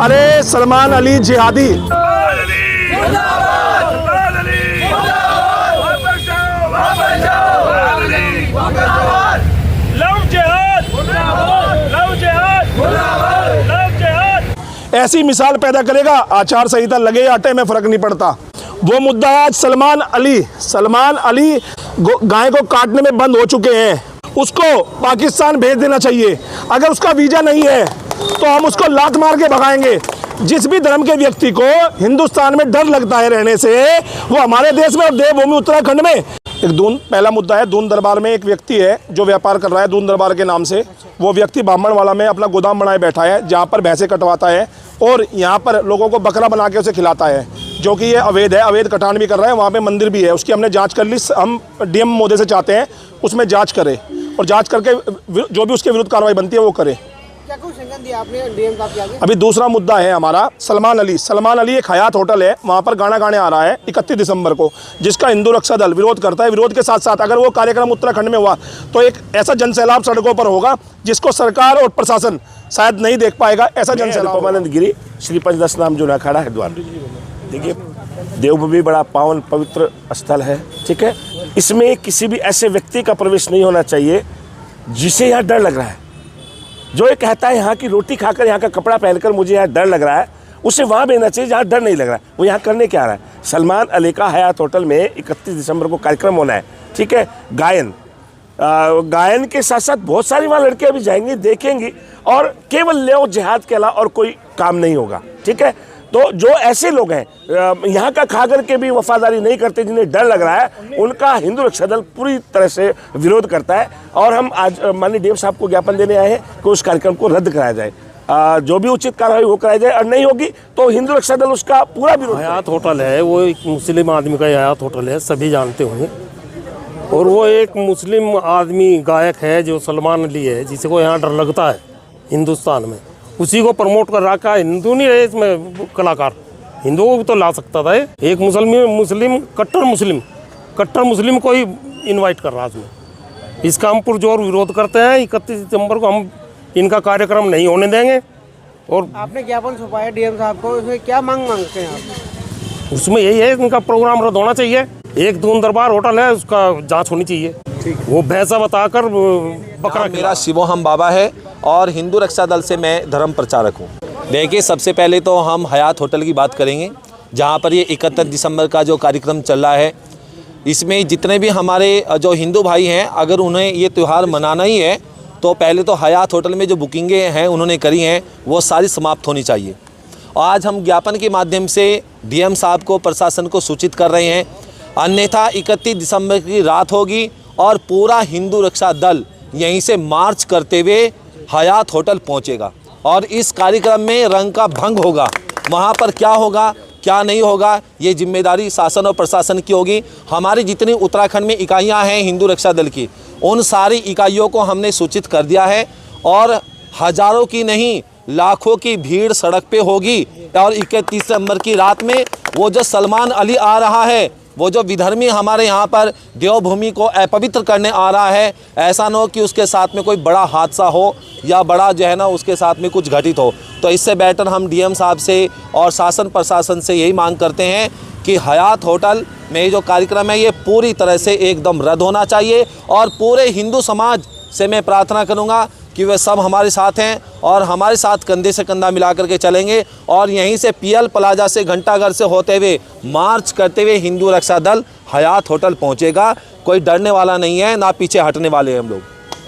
अरे सलमान अली जिहादी। ऐसी मिसाल पैदा करेगा, आचार संहिता लगे या हटे में फर्क नहीं पड़ता। वो मुद्दा है आज सलमान अली गाय को काटने में बंद हो चुके हैं, उसको पाकिस्तान भेज देना चाहिए। अगर उसका वीजा नहीं है तो हम उसको लात मार के भगाएंगे। जिस भी धर्म के व्यक्ति को हिंदुस्तान में डर लगता है रहने से, वो हमारे देश में और देवभूमि उत्तराखंड में एक पहला मुद्दा है, दून दरबार में एक व्यक्ति है जो व्यापार कर रहा है दून दरबार के नाम से। वो व्यक्ति बामणवाला में अपना गोदाम बनाए बैठा है जहाँ पर भैंसे कटवाता है और यहाँ पर लोगों को बकरा बना के उसे खिलाता है, जो कि ये अवैध है। अवैध कटान भी कर रहा है। वहाँ पे मंदिर भी है, उसकी हमने जांच कर ली। हम डीएम महोदय से चाहते हैं उसमें जांच करे और जांच करके जो भी उसके विरुद्ध कार्रवाई बनती है वो करे। क्या कुछ संज्ञान दिया आपने डीएम साहब के आगे? अभी दूसरा मुद्दा है हमारा सलमान अली एक हयात होटल है, वहाँ पर गाना गाने आ रहा है 31 दिसंबर को, जिसका हिंदू रक्षा दल विरोध करता है। विरोध के साथ साथ अगर वो कार्यक्रम उत्तराखंड में हुआ तो एक ऐसा जनसैलाब सड़कों पर होगा जिसको सरकार और प्रशासन शायद नहीं देख पाएगा। ऐसा जनसैलाब। परमानंद गिरी श्री पंचदश नाम जो अखाड़ा हरिद्वार। देखिए, देवभूमि बड़ा पावन पवित्र स्थल है, ठीक है। इसमें किसी भी ऐसे व्यक्ति का प्रवेश नहीं होना चाहिए जिसे यहाँ डर लग रहा है। जो ये कहता है यहाँ की रोटी खाकर, यहाँ का कपड़ा पहनकर मुझे यहाँ डर लग रहा है, उसे वहाँ भेजना चाहिए जहाँ डर नहीं लग रहा है। वो यहाँ करने क्या आ रहा है? सलमान अली का हयात होटल में 31 दिसंबर को कार्यक्रम होना है, ठीक है। गायन के साथ साथ बहुत सारी वहाँ लड़कियाँ भी जाएंगी, देखेंगी, और केवल लेओ जिहाद के अलावा और कोई काम नहीं होगा, ठीक है। तो जो ऐसे लोग हैं यहाँ का खाकर के भी वफादारी नहीं करते, जिन्हें डर लग रहा है, उनका हिंदू रक्षा दल पूरी तरह से विरोध करता है। और हम आज माननीय डीएम साहब को ज्ञापन देने आए हैं कि उस कार्यक्रम को रद्द कराया जाए। जो भी उचित कार्रवाई वो कराई जाए, और नहीं होगी तो हिंदू रक्षा दल उसका पूरा विरोध। हयात होटल है, वो एक मुस्लिम आदमी का हयात होटल है, सभी जानते होंगे। और वो एक मुस्लिम आदमी गायक है जो सलमान अली है, जिसको यहाँ डर लगता है हिंदुस्तान में, उसी को प्रमोट कर रखा है। हिंदू नहीं है इसमें कलाकार, हिंदुओं को भी तो ला सकता था। एक कट्टर मुस्लिम को ही इनवाइट कर रहा है इसमें। इसका हम पुरजोर विरोध करते हैं। 31 दिसंबर को हम इनका कार्यक्रम नहीं होने देंगे। और आपने ज्ञापन सौंपाया डीएम साहब को, उसमें क्या मांग मांगते हैं आप? उसमें यही है, इनका प्रोग्राम रद्द होना चाहिए। एक दून दरबार होटल है, उसका जाँच होनी चाहिए। वो भैंसा बताकर बकरा। मेरा शिवोहम बाबा है और हिंदू रक्षा दल से मैं धर्म प्रचारक हूँ। देखिए, सबसे पहले तो हम हयात होटल की बात करेंगे, जहाँ पर ये 31 दिसंबर का जो कार्यक्रम चल रहा है, इसमें जितने भी हमारे जो हिंदू भाई हैं, अगर उन्हें ये त्यौहार मनाना ही है तो पहले तो हयात होटल में जो बुकिंगें हैं उन्होंने करी हैं वो सारी समाप्त होनी चाहिए। आज हम ज्ञापन के माध्यम से डीएम साहब को, प्रशासन को सूचित कर रहे हैं, अन्यथा 31 दिसंबर की रात होगी और पूरा हिंदू रक्षा दल यहीं से मार्च करते हुए हयात होटल पहुंचेगा और इस कार्यक्रम में रंग का भंग होगा। वहां पर क्या होगा क्या नहीं होगा, ये जिम्मेदारी शासन और प्रशासन की होगी। हमारी जितनी उत्तराखंड में इकाइयां हैं हिंदू रक्षा दल की, उन सारी इकाइयों को हमने सूचित कर दिया है और हज़ारों की नहीं लाखों की भीड़ सड़क पे होगी। और 31 दिसंबर की रात में वो जो सलमान अली आ रहा है, वो जो विधर्मी हमारे यहाँ पर देवभूमि को अपवित्र करने आ रहा है, ऐसा न हो कि उसके साथ में कोई बड़ा हादसा हो या बड़ा जो है ना उसके साथ में कुछ घटित हो। तो इससे बेटर हम डीएम साहब से और शासन प्रशासन से यही मांग करते हैं कि हयात होटल में जो कार्यक्रम है ये पूरी तरह से एकदम रद्द होना चाहिए। और पूरे हिंदू समाज से मैं प्रार्थना करूँगा कि वे सब हमारे साथ हैं और हमारे साथ कंधे से कंधा मिला करके चलेंगे और यहीं से पीएल प्लाजा से घंटाघर से होते हुए मार्च करते हुए हिंदू रक्षा दल हयात होटल पहुंचेगा। कोई डरने वाला नहीं है, ना पीछे हटने वाले हैं हम लोग।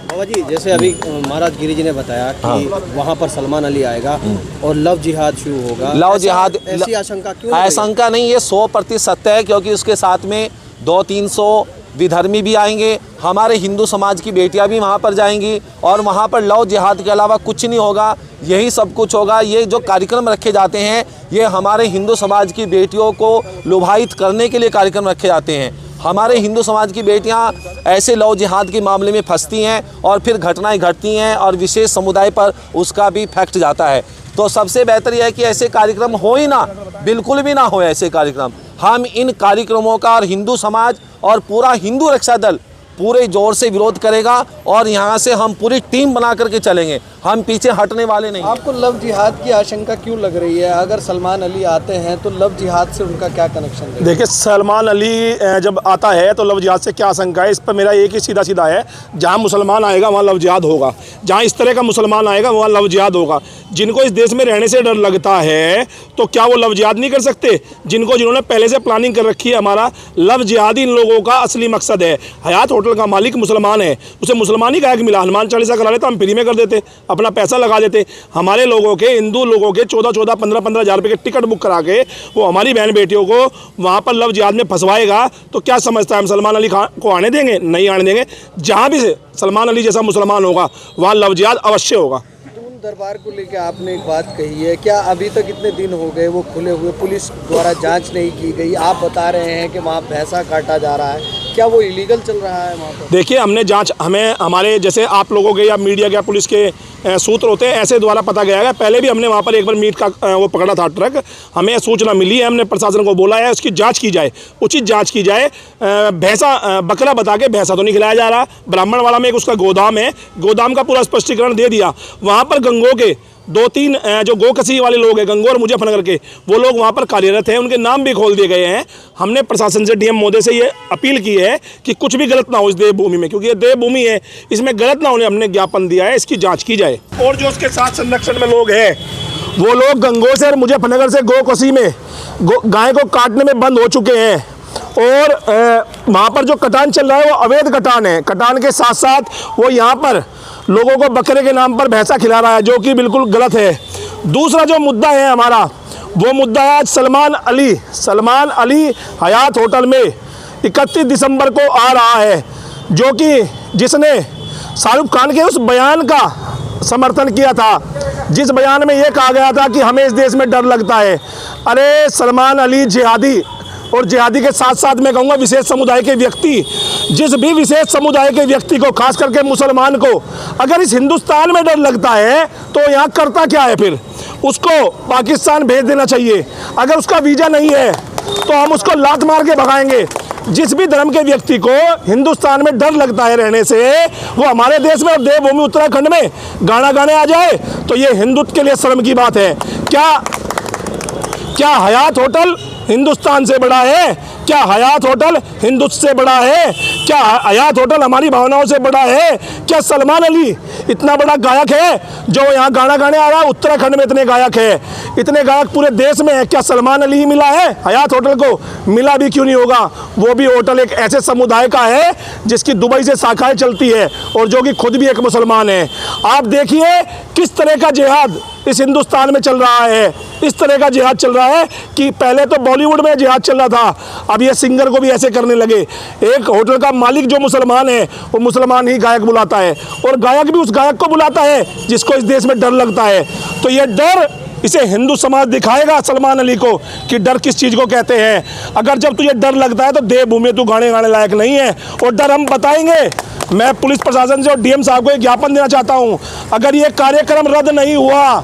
बाबा जी, जैसे अभी महाराज गिरी जी ने बताया कि वहाँ पर सलमान अली आएगा और लव जिहाद शुरू होगा, लव जिहाद ऐसी आशंका क्यों? आशंका नहीं, ये 100% सत्य है, क्योंकि उसके साथ में 200-300 विधर्मी भी आएंगे, हमारे हिंदू समाज की बेटियां भी वहां पर जाएंगी और वहां पर लव जिहाद के अलावा कुछ नहीं होगा, यही सब कुछ होगा। ये जो कार्यक्रम रखे जाते हैं ये हमारे हिंदू समाज की बेटियों को लुभायित करने के लिए कार्यक्रम रखे जाते हैं। हमारे हिंदू समाज की बेटियां ऐसे लव जिहाद के मामले में फंसती हैं और फिर घटनाएं घटती हैं और विशेष समुदाय पर उसका भी इफेक्ट जाता है। तो सबसे बेहतर यह है कि ऐसे कार्यक्रम हो ही ना, बिल्कुल भी ना हो ऐसे कार्यक्रम। हम इन कार्यक्रमों का और हिंदू समाज और पूरा हिंदू रक्षा दल पूरे जोर से विरोध करेगा और यहाँ से हम पूरी टीम बना करके चलेंगे। हम पीछे हटने वाले नहीं हैं। आपको लव जिहाद की आशंका क्यों लग रही है? अगर सलमान अली आते हैं तो लव जिहाद से उनका क्या कनेक्शन है? देखिए, सलमान अली जब आता है तो लव जिहाद से क्या आशंका है? इस पर मेरा एक ही सीधा सीधा है, जहाँ मुसलमान आएगा वहाँ लव जिहाद होगा, जहाँ इस तरह का मुसलमान आएगा वहाँ लव जिहाद होगा। जिनको इस देश में रहने से डर लगता है तो क्या वो लव जिहाद नहीं कर सकते? जिन्होंने पहले से प्लानिंग कर रखी है, हमारा लव जिहाद इन लोगों का असली मकसद है। हयात होटल का मालिक मुसलमान है, उसे मुसलमान ही गायक मिला, हनुमान चालीसा करा लेता, हम फ्री में कर देते, अपना पैसा लगा देते। हमारे लोगों के, हिंदू लोगों के 14-14, 15-15 हज़ार रुपये के टिकट बुक करा के वो हमारी बहन बेटियों को वहाँ पर लव जिहाद में फंसवाएगा तो क्या समझता है हम सलमान अली खान को आने देंगे? नहीं आने देंगे। जहाँ भी सलमान अली जैसा मुसलमान होगा वहाँ लव जिहाद अवश्य होगा। दरबार को लेकर आपने एक बात कही है, क्या अभी तक इतने दिन हो गए वो खुले हुए, पुलिस द्वारा जांच नहीं की गई? आप बता रहे हैं कि वहाँ भैंसा काटा जा रहा है, क्या वो इलीगल चल रहा है वहाँ पर? देखिए, हमने जांच, हमें हमारे जैसे आप लोगों के या मीडिया के या पुलिस के सूत्र होते हैं, ऐसे द्वारा पता गया है। पहले भी हमने वहाँ पर एक बार मीट का वो पकड़ा था ट्रक, हमें सूचना मिली है, हमने प्रशासन को बोला है उसकी जांच की जाए, उचित जांच की जाए। भैंसा बकरा बता के भैंसा तो नहीं खिलाया जा रहा। ब्राह्मणवाड़ा में एक उसका गोदाम है, गोदाम का पूरा स्पष्टीकरण दे दिया। वहाँ पर गंगो के 2-3 जो गोकसी वाले लोग हैं, गंगोर मुजफ्फरनगर के, वो लोग वहाँ पर कार्यरत हैं, उनके नाम भी खोल दिए गए हैं। हमने प्रशासन से, डीएम महोदय से ये अपील की है कि कुछ भी गलत ना हो इस देवभूमि में, क्योंकि ये देवभूमि है, इसमें गलत ना होने हमने ज्ञापन दिया है, इसकी जांच की जाए। और जो उसके साथ संरक्षण में लोग हैं, वो लोग गंगोर से और मुजफ्फरनगर से गोकसी में गाय को काटने में बंद हो चुके हैं। और वहाँ पर जो कटान चल रहा है वो अवैध कटान है। कटान के साथ साथ वो यहाँ पर लोगों को बकरे के नाम पर भैंसा खिला रहा है, जो कि बिल्कुल गलत है। दूसरा जो मुद्दा है हमारा, वो मुद्दा है आज सलमान अली हयात होटल में 31 दिसंबर को आ रहा है, जो कि जिसने शाहरुख खान के उस बयान का समर्थन किया था, जिस बयान में ये कहा गया था कि हमें इस देश में डर लगता है। अरे सलमान अली जिहादी, और जिहादी के साथ साथ मैं कहूँगा विशेष समुदाय के व्यक्ति, जिस भी विशेष समुदाय के व्यक्ति को, खास करके मुसलमान को, अगर इस हिंदुस्तान में डर लगता है तो यहाँ करता क्या है? फिर उसको पाकिस्तान भेज देना चाहिए। अगर उसका वीज़ा नहीं है तो हम उसको लात मार के भगाएंगे। जिस भी धर्म के व्यक्ति को हिंदुस्तान में डर लगता है रहने से, वो हमारे देश में और देवभूमि उत्तराखंड में गाना गाने आ जाए तो ये हिंदुत्व के लिए शर्म की बात है। क्या हयात होटल हिंदुस्तान से बड़ा है? क्या हयात होटल हिंदुत्व से बड़ा है? क्या हयात होटल हमारी भावनाओं से बड़ा है? क्या सलमान अली इतना बड़ा गायक है जो यहाँ गाना गाने आ रहा है? उत्तराखंड में इतने गायक है, इतने गायक पूरे देश में है, क्या सलमान अली ही मिला है? हयात होटल को मिला भी क्यों नहीं होगा? वो भी होटल एक ऐसे समुदाय का है जिसकी दुबई से शाखाएं चलती है और जो कि खुद भी एक मुसलमान है। आप देखिए किस तरह का जिहाद इस हिंदुस्तान में चल रहा है। इस तरह का जिहाद चल रहा है कि पहले तो बॉलीवुड में जिहाद चल रहा था, अब ये सिंगर को भी ऐसे करने लगे। एक होटल का मालिक जो मुसलमान है वो मुसलमान ही गायक बुलाता है, और गायक भी उस गायक को बुलाता है जिसको इस देश में डर लगता है। तो ये डर, इसे हिंदू समाज दिखाएगा सलमान अली को कि डर किस चीज़ को कहते हैं। अगर जब तुझे डर लगता है तो देवभूमि तू गाने लायक नहीं है, और डर हम बताएंगे। मैं पुलिस प्रशासन से और डीएम साहब को एक ज्ञापन देना चाहता हूं, अगर ये कार्यक्रम रद्द नहीं हुआ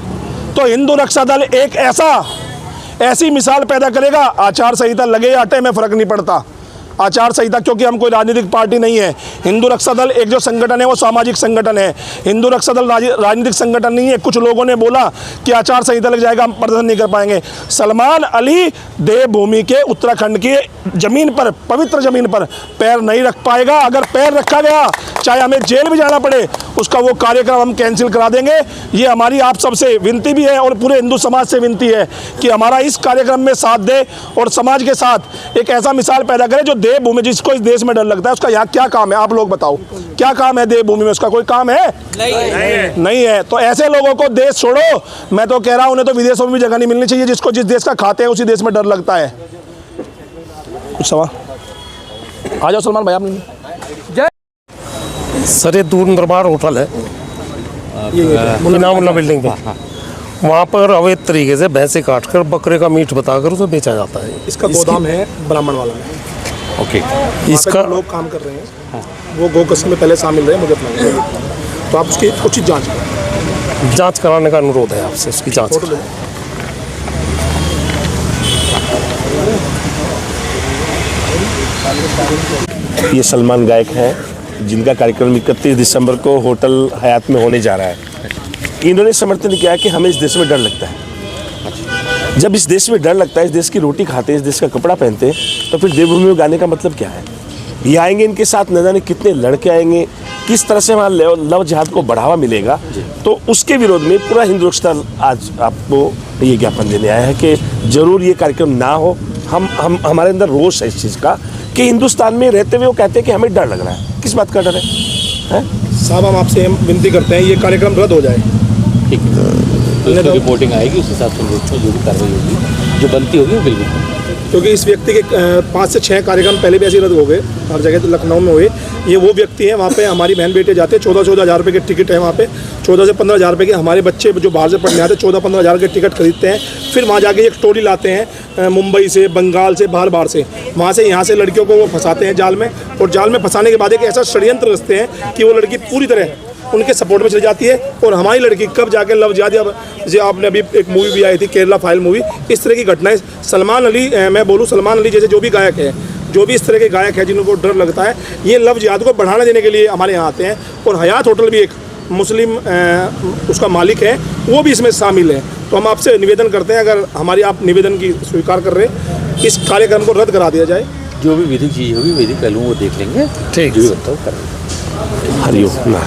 तो हिंदू रक्षा दल एक ऐसी मिसाल पैदा करेगा, आचार संहिता लगे या हटे में फ़र्क नहीं पड़ता। आचार संहिता, क्योंकि हम कोई राजनीतिक पार्टी नहीं है। हिंदू रक्षा दल एक जो संगठन है वो सामाजिक संगठन है, हिंदू रक्षा दल राजनीतिक संगठन नहीं है। कुछ लोगों ने बोला कि आचार संहिता लग जाएगा, हम प्रदर्शन नहीं कर पाएंगे। सलमान अली देवभूमि के उत्तराखंड की ज़मीन पर, पवित्र ज़मीन पर पैर नहीं रख पाएगा। अगर पैर रखा गया, चाहे हमें जेल भी जाना पड़े, उसका वो कार्यक्रम हम कैंसिल करा देंगे। ये हमारी आप सबसे विनती भी है और पूरे हिंदू समाज से विनती है कि हमारा इस कार्यक्रम में साथ दे और समाज के साथ एक ऐसा मिसाल पैदा करे जो देवभूमि, जिसको इस देश में डर लगता है, उसका यहाँ क्या काम है? आप लोग बताओ, क्या काम है देवभूमि में? उसका कोई काम है? नहीं है। तो ऐसे लोगों को देश छोड़ो। मैं तो कह रहा हूँ उन्हें तो विदेशों में भी जगह नहीं मिलनी चाहिए। जिसको जिस देश का खाते हैं उसी देश में डर लगता है। कुछ सवाल? आ जाओ सलमान भाई, आप। सर ये दूर दरबार होटल है, इनामुल्ला बिल्डिंग पे, वहाँ पर अवैध तरीके से भैंसे काटकर बकरे का मीट बताकर उसे बेचा जाता है। इसका गोदाम है ब्राह्मणवाड़ा में। ओके, इसका लोग काम कर रहे हैं, वो गोकसी में पहले शामिल रहे, मुझे अपना, तो आप उसकी उचित जांच कराने का अनुरोध है आपसे, उसकी जांच। ये सलमान गायक हैं जिनका कार्यक्रम 31 दिसंबर को होटल हयात में होने जा रहा है। इन्होंने समर्थन किया कि हमें इस देश में डर लगता है। जब इस देश में डर लगता है, इस देश की रोटी खाते हैं, इस देश का कपड़ा पहनते हैं, तो फिर देवभूमि में गाने का मतलब क्या है? ये आएंगे, इनके साथ न जाने कितने लड़के आएंगे, किस तरह से वहाँ लव जिहाद को बढ़ावा मिलेगा। तो उसके विरोध में पूरा हिंदू रक्षा आज आपको ये ज्ञापन देने आया है कि जरूर ये कार्यक्रम ना हो। हम हमारे अंदर रोष है इस चीज़ का कि हिंदुस्तान में रहते हुए वो कहते हैं कि हमें डर लग रहा है। किस बात का डर है? साहब हम आपसे विनती करते हैं ये कार्यक्रम रद्द हो जाए। ठीक है, तो उसकी रिपोर्टिंग आएगी, उस हिसाब से जो भी कार्रवाई होगी, जो बनती होगी वो बिल्कुल। क्योंकि इस व्यक्ति के 5 से 6 कार्यक्रम पहले भी ऐसे रद्द हो गए, हर जगह। तो लखनऊ में हुए, ये वो व्यक्ति हैं, वहाँ पे हमारी बहन बेटे जाते हैं, 14-14 हज़ार रुपये के टिकट है वहाँ पे, 14 से 15 हज़ार रुपये के। हमारे बच्चे जो बाहर से पढ़ने आते हैं 14-15 हज़ार के टिकट खरीदते हैं, फिर वहाँ जाके एक टोली लाते हैं मुंबई से, बंगाल से, बाहर से, वहाँ से यहाँ से लड़कियों को वो फंसाते हैं जाल में, और जाल में फंसाने के बाद एक ऐसा षड्यंत्र रचते हैं कि वो लड़की पूरी तरह उनके सपोर्ट में चली जाती है, और हमारी लड़की कब जाके लव जिहाद, जैसे आपने अभी एक मूवी भी आई थी केरला फाइल मूवी, इस तरह की घटनाएं। सलमान अली, मैं बोलूँ सलमान अली जैसे जो भी गायक है, जो भी इस तरह के गायक है जिनको डर लगता है, ये लव जिहाद को बढ़ावा देने के लिए हमारे यहाँ आते हैं। और हयात होटल भी एक मुस्लिम उसका मालिक है, वो भी इसमें शामिल है। तो हम आपसे निवेदन करते हैं, अगर हमारी आप निवेदन की स्वीकार कर रहे हैं, इस कार्यक्रम को रद्द करा दिया जाए। जो भी विधिक चीज़ होगी, विधिक पहलू वो देख लेंगे। ठीक, जो भी बताओ करेंगे। हरिओम।